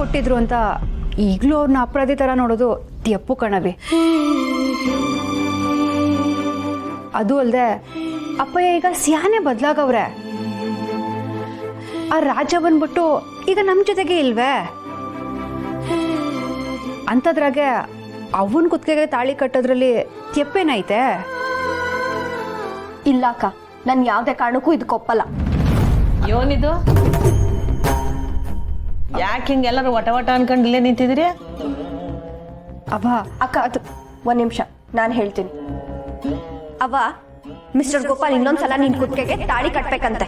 ಕೊಟ್ಟಿದ್ರು ಅಂತ ಈಗಲೂ ಅವ್ರನ್ನ ಅಪರಾಧಿ ಥರ ನೋಡೋದು ತಪ್ಪು ಕಣವಿ. ಅದು ಅಲ್ಲದೆ ಅಪ್ಪಯ್ಯ ಈಗ ಸ್ಯಾನೆ ಬದಲಾಗವ್ರೆ. ಆ ರಾಜ ಬಂದ್ಬಿಟ್ಟು ಈಗ ನಮ್ಮ ಜೊತೆಗೆ ಇಲ್ವೇ? ಅಂಥದ್ರಾಗೆ ಅವನ ಕುತ್ತಿಗೆಗೆ ತಾಳಿ ಕಟ್ಟೋದ್ರಲ್ಲಿ ತಪ್ಪೇನೈತೆ? ಇಲ್ಲ ಅಕ್ಕ, ನಾನು ಯಾವುದೇ ಕಾರಣಕ್ಕೂ ಇದಕ್ಕೆ ಒಪ್ಪಲ್ಲ. ಯೋನಿದು ಯಾಕೆ ಹಿಂಗೆಲ್ಲರೂ ವಟ ವಟ ಅನ್ಕೊಂಡು ಇಲ್ಲೇ ನಿಂತಿದ್ದೀರಿ? ಅವ ಅಕ್ಕ ಅದು ಒಂದು ನಿಮಿಷ, ನಾನು ಹೇಳ್ತೀನಿ. ಅವ್ವ, ಮಿಸ್ಟರ್ ಗೋಪಾಲ್ ಇನ್ನೊಂದ್ಸಲ ನಿನ್ ಕುತ್ತಿಗೆಗೆ ತಾಳಿ ಕಟ್ಬೇಕಂತೆ.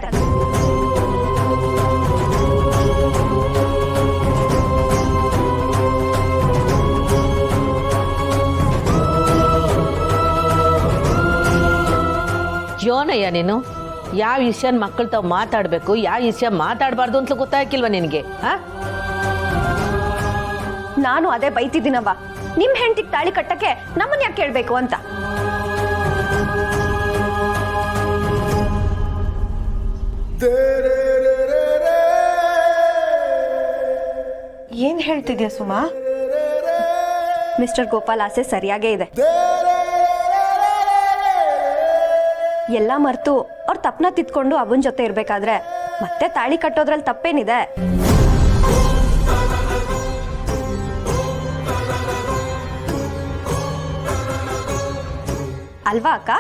ಯೋನಯ್ಯ ನೀನು ಯಾವ ವಿಷಯನ ಮಕ್ಕಳು ತಾವು ಮಾತಾಡಬೇಕು, ಯಾವ ವಿಷಯ ಮಾತಾಡಬಾರ್ದು ಅಂತ ಗೊತ್ತಾಗಿಲ್ವ ನಿನಗೆ? ನಾನು ಅದೇ ಬೈತಿದ್ದೀನವ್ವ, ನಿಮ್ ಹೆಂಡತಿಗೆ ತಾಳಿ ಕಟ್ಟಕ್ಕೆ ನಮ್ಮನ್ನ ಯಾಕೆ ಕೇಳ್ಬೇಕು ಅಂತ. ಏನ್ ಹೇಳ್ತಿದ್ಯಾ ಸುಮಾ? ಮಿಸ್ಟರ್ ಗೋಪಾಲ್ ಆಸೆ ಸರಿಯಾಗೇ ಇದೆ. ಎಲ್ಲ ಮರ್ತು ಅವ್ರ ತಪ್ಪನ ತಿತ್ಕೊಂಡು ಅವನ ಜೊತೆ ಇರ್ಬೇಕಾದ್ರೆ ಮತ್ತೆ ತಾಳಿ ಕಟ್ಟೋದ್ರಲ್ಲಿ ತಪ್ಪೇನಿದೆ? ಅಲ್ವಾ ಅಕ್ಕ?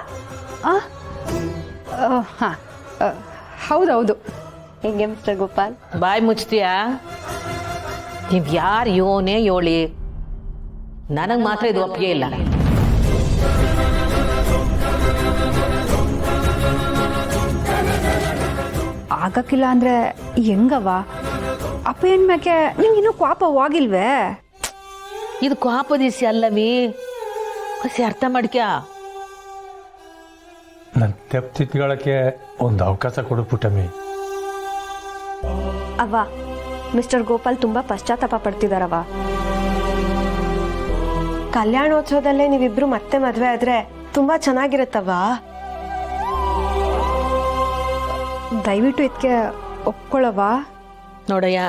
ಹಾಂ, ಹೌದೌದು. ಹೆಂಗೆ ಮಿಸ್ಟರ್ ಗೋಪಾಲ್? ಬಾಯಿ ಮುಚ್ತೀಯಾ? ನೀವು ಯಾರು ಯೋನೇ ಯೋಳಿ, ನನಗೆ ಮಾತ್ರ ಇದು ಒಪ್ಪಿಗೆ ಇಲ್ಲ. ಆಗಕ್ಕಿಲ್ಲ ಅಂದ್ರೆ ಹೆಂಗವ? ಅಪ್ಪಯ್ಯನ ಮ್ಯಾಕೆ ನಿಂಗಿನ್ನೂ ಕೋಪವಾಗಿಲ್ವೇ? ಇದು ಕೋಪದಿಸಿ ಅಲ್ಲವಿ, ಹೊಸಿ ಅರ್ಥ ಮಾಡ್ಕ್ಯಾ. ನನ್ನ ತೆಪ್ಪು ತಿತ್ಕೊಳ್ಳೋಕ್ಕೆ ಒಂದು ಅವಕಾಶ ಕೊಡು ಪುಟ್ಟಮ್ಮಿ. ಅವ್ವ, ಮಿಸ್ಟರ್ ಗೋಪಾಲ್ ತುಂಬಾ ಪಶ್ಚಾತ್ತಾಪ ಪಡ್ತಿದಾರವ್ವ. ಕಲ್ಯಾಣೋತ್ಸವದಲ್ಲೇ ನೀವಿಬ್ರು ಮತ್ತೆ ಮದ್ವೆ ಆದ್ರೆ ತುಂಬಾ ಚೆನ್ನಾಗಿರುತ್ತವ್ವ. ದಯವಿಟ್ಟು ಇದಕ್ಕೆ ಒಪ್ಕೊಳ್ಳವ. ನೋಡಯ್ಯ,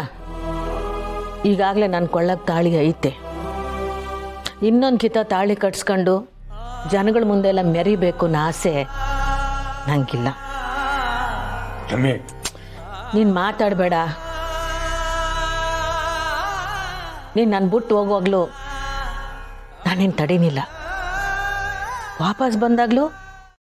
ಈಗಾಗಲೇ ನನ್ನ ಕೊಳ್ಳಕ್ಕೆ ತಾಳಿ ಐತೆ. ಇನ್ನೊಂದು ಕಿತ ತಾಳಿ ಕಟ್ಸ್ಕೊಂಡು ಜನಗಳ ಮುಂದೆಲ್ಲ ಮೆರಿಬೇಕು ಅನ್ನೋ ಆಸೆ ನಂಗಿಲ್ಲ. ನೀನು ಮಾತಾಡಬೇಡ. ನೀನು ನನ್ನ ಬಿಟ್ಟು ಹೋಗುವಾಗಲೂ ನಾನೇನು ತಡೀನಿಲ್ಲ. ವಾಪಸ್ ಬಂದಾಗಲೂ